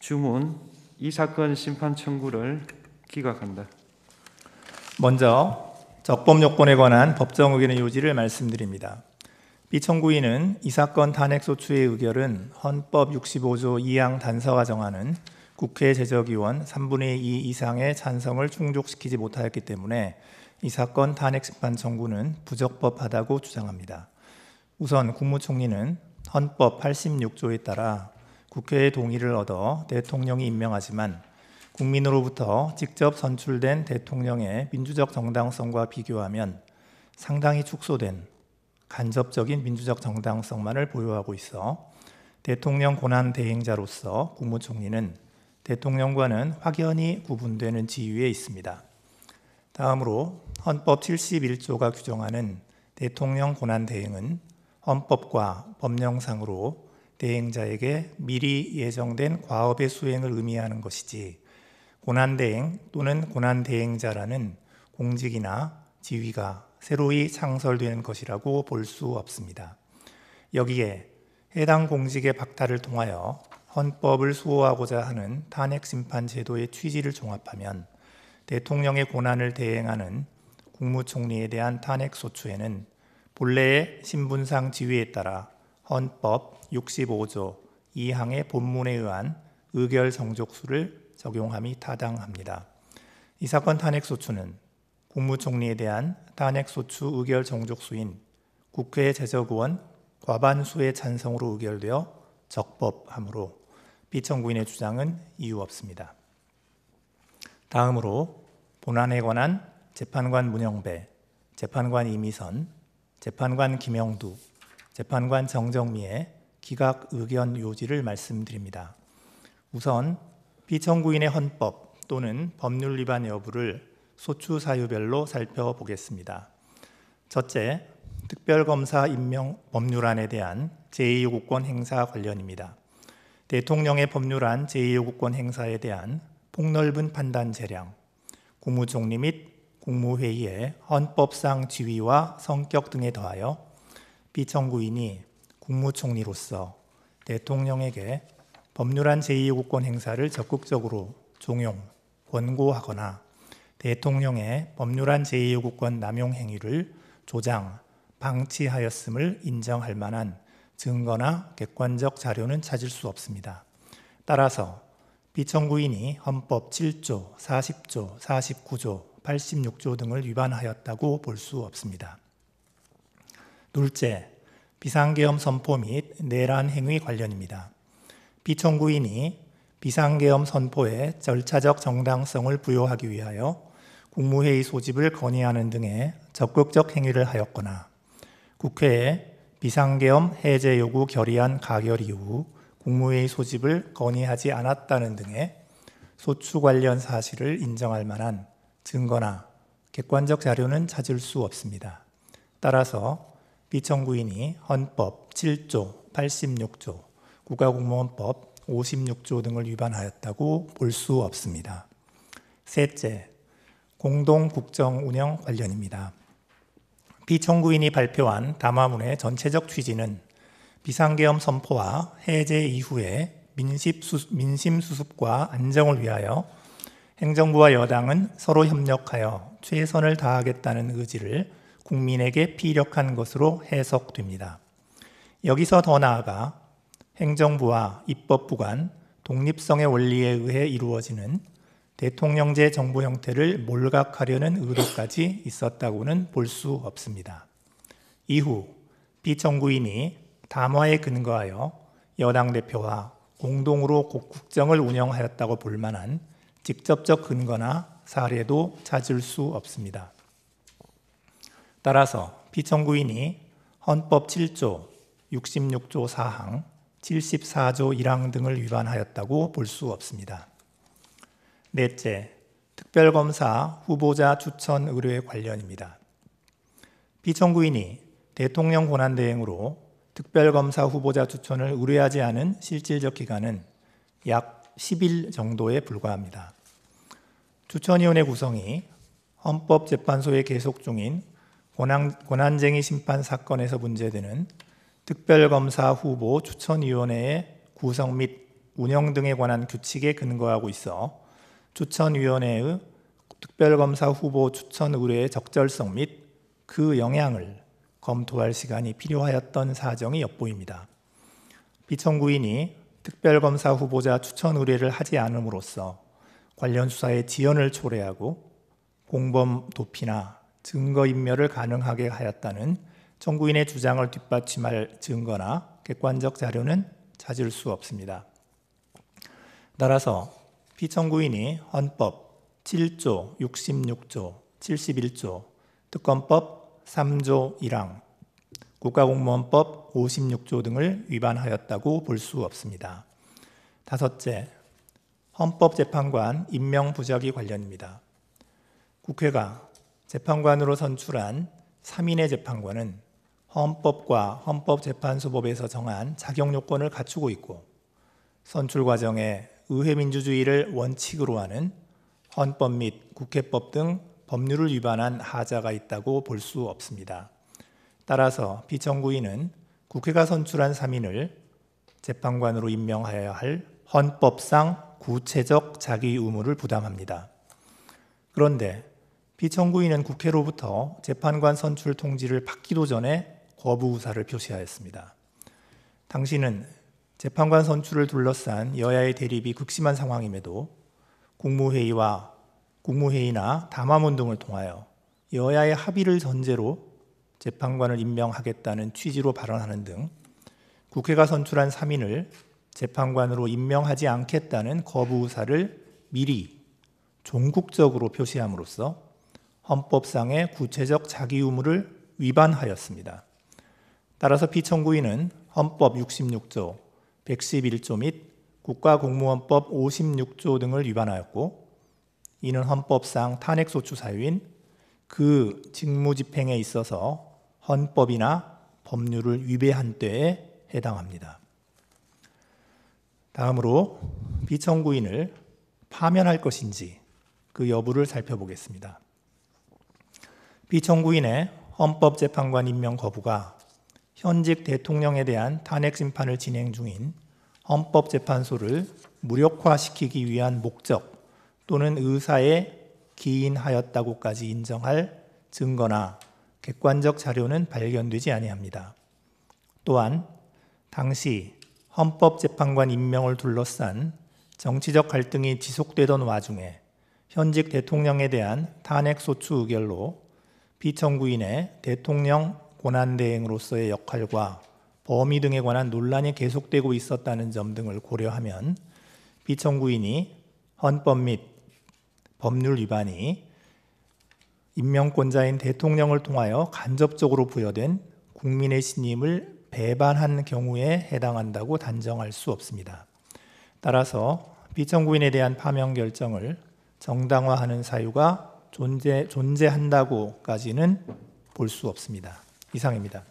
주문 이 사건 심판 청구를 기각한다. 먼저 적법 요건에 관한 법정 의견의 요지를 말씀드립니다. 피청구인은 이 사건 탄핵소추의 의결은 헌법 65조 2항 단서가 정하는 국회 제적의원 3분의 2 이상의 찬성을 충족시키지 못하였기 때문에 이 사건 탄핵심판 청구는 부적법하다고 주장합니다. 우선 국무총리는 헌법 86조에 따라 국회의 동의를 얻어 대통령이 임명하지만 국민으로부터 직접 선출된 대통령의 민주적 정당성과 비교하면 상당히 축소된 간접적인 민주적 정당성만을 보유하고 있어 대통령 권한 대행자로서 국무총리는 대통령과는 확연히 구분되는 지위에 있습니다. 다음으로 헌법 71조가 규정하는 대통령 권한 대행은 헌법과 법령상으로 대행자에게 미리 예정된 과업의 수행을 의미하는 것이지 권한대행 또는 권한대행자라는 공직이나 지위가 새로이 창설되는 것이라고 볼 수 없습니다. 여기에 해당 공직의 박탈을 통하여 헌법을 수호하고자 하는 탄핵심판 제도의 취지를 종합하면 대통령의 권한을 대행하는 국무총리에 대한 탄핵소추에는 본래의 신분상 지위에 따라 헌법 65조 2항의 본문에 의한 의결 정족수를 적용함이 타당합니다. 이 사건 탄핵소추는 국무총리에 대한 탄핵소추 의결 정족수인 국회 제적의원 과반수의 찬성으로 의결되어 적법하므로 피청구인의 주장은 이유 없습니다. 다음으로 본안에 관한 재판관 문영배, 재판관 이미선, 재판관 김영두, 재판관 정정미의 기각 의견 요지를 말씀드립니다. 우선 피청구인의 헌법 또는 법률 위반 여부를 소추 사유별로 살펴보겠습니다. 첫째, 특별검사 임명 법률안에 대한 제2요구권 행사 관련입니다. 대통령의 법률안 제2요구권 행사에 대한 폭넓은 판단 재량, 국무총리 및 국무회의의 헌법상 지위와 성격 등에 더하여 피청구인이 국무총리로서 대통령에게 법률안 제2요구권 행사를 적극적으로 종용, 권고하거나 대통령의 법률안 제2요구권 남용 행위를 조장, 방치하였음을 인정할 만한 증거나 객관적 자료는 찾을 수 없습니다. 따라서 피청구인이 헌법 7조, 40조, 49조, 86조 등을 위반하였다고 볼 수 없습니다. 둘째, 비상계엄 선포 및 내란 행위 관련입니다. 피청구인이 비상계엄 선포에 절차적 정당성을 부여하기 위하여 국무회의 소집을 건의하는 등의 적극적 행위를 하였거나 국회에 비상계엄 해제 요구 결의안 가결 이후 국무회의 소집을 건의하지 않았다는 등의 소추 관련 사실을 인정할 만한 증거나 객관적 자료는 찾을 수 없습니다. 따라서 피청구인이 헌법 7조, 86조, 국가공무원법 56조 등을 위반하였다고 볼 수 없습니다. 셋째, 공동국정운영 관련입니다. 피청구인이 발표한 담화문의 전체적 취지는 비상계엄 선포와 해제 이후에 민심 수습과 안정을 위하여 행정부와 여당은 서로 협력하여 최선을 다하겠다는 의지를 국민에게 피력한 것으로 해석됩니다. 여기서 더 나아가 행정부와 입법부 간 독립성의 원리에 의해 이루어지는 대통령제 정부 형태를 몰각하려는 의도까지 있었다고는 볼 수 없습니다. 이후 피청구인이 담화에 근거하여 여당 대표와 공동으로 국정을 운영하였다고 볼 만한 직접적 근거나 사례도 찾을 수 없습니다. 따라서 피청구인이 헌법 7조, 66조 4항, 74조 1항 등을 위반하였다고 볼 수 없습니다. 넷째, 특별검사 후보자 추천 의뢰 관련입니다. 피청구인이 대통령 권한대행으로 특별검사 후보자 추천을 의뢰하지 않은 실질적 기간은 약 10일 정도에 불과합니다. 추천위원회 구성이 헌법재판소에 계속 중인 권한쟁의 심판 사건에서 문제되는 특별검사 후보 추천위원회의 구성 및 운영 등에 관한 규칙에 근거하고 있어 추천위원회의 특별검사 후보 추천 의뢰의 적절성 및 그 영향을 검토할 시간이 필요하였던 사정이 엿보입니다. 피청구인이 특별검사 후보자 추천 의뢰를 하지 않음으로써 관련 수사의 지연을 초래하고 공범 도피나 증거인멸을 가능하게 하였다는 청구인의 주장을 뒷받침할 증거나 객관적 자료는 찾을 수 없습니다. 따라서 피청구인이 헌법 7조, 66조, 71조, 특검법 3조 1항, 국가공무원법 56조 등을 위반하였다고 볼 수 없습니다. 다섯째, 헌법재판관 임명 부작위 관련입니다. 국회가 재판관으로 선출한 3인의 재판관은 헌법과 헌법재판소법에서 정한 자격 요건을 갖추고 있고 선출 과정에 의회민주주의를 원칙으로 하는 헌법 및 국회법 등 법률을 위반한 하자가 있다고 볼 수 없습니다. 따라서 피청구인은 국회가 선출한 3인을 재판관으로 임명하여야 할 헌법상 구체적 자기 의무를 부담합니다. 그런데 피청구인은 국회로부터 재판관 선출 통지를 받기도 전에 거부 의사를 표시하였습니다. 당시는 재판관 선출을 둘러싼 여야의 대립이 극심한 상황임에도 국무회의나 담화문 등을 통하여 여야의 합의를 전제로 재판관을 임명하겠다는 취지로 발언하는 등 국회가 선출한 3인을 재판관으로 임명하지 않겠다는 거부 의사를 미리 종국적으로 표시함으로써 헌법상의 구체적 자기 의무를 위반하였습니다. 따라서 피청구인은 헌법 66조, 111조 및 국가공무원법 56조 등을 위반하였고 이는 헌법상 탄핵소추 사유인 그 직무집행에 있어서 헌법이나 법률을 위배한 때에 해당합니다. 다음으로 피청구인을 파면할 것인지 그 여부를 살펴보겠습니다. 피청구인의 헌법재판관 임명 거부가 현직 대통령에 대한 탄핵심판을 진행 중인 헌법재판소를 무력화시키기 위한 목적 또는 의사에 기인하였다고까지 인정할 증거나 객관적 자료는 발견되지 아니합니다. 또한 당시 헌법재판관 임명을 둘러싼 정치적 갈등이 지속되던 와중에 현직 대통령에 대한 탄핵소추 의결로 피청구인의 대통령 권한대행으로서의 역할과 범위 등에 관한 논란이 계속되고 있었다는 점 등을 고려하면 피청구인이 헌법 및 법률 위반이 임명권자인 대통령을 통하여 간접적으로 부여된 국민의 신임을 배반한 경우에 해당한다고 단정할 수 없습니다. 따라서 피청구인에 대한 파면 결정을 정당화하는 사유가 존재한다고까지는 볼 수 없습니다. 이상입니다.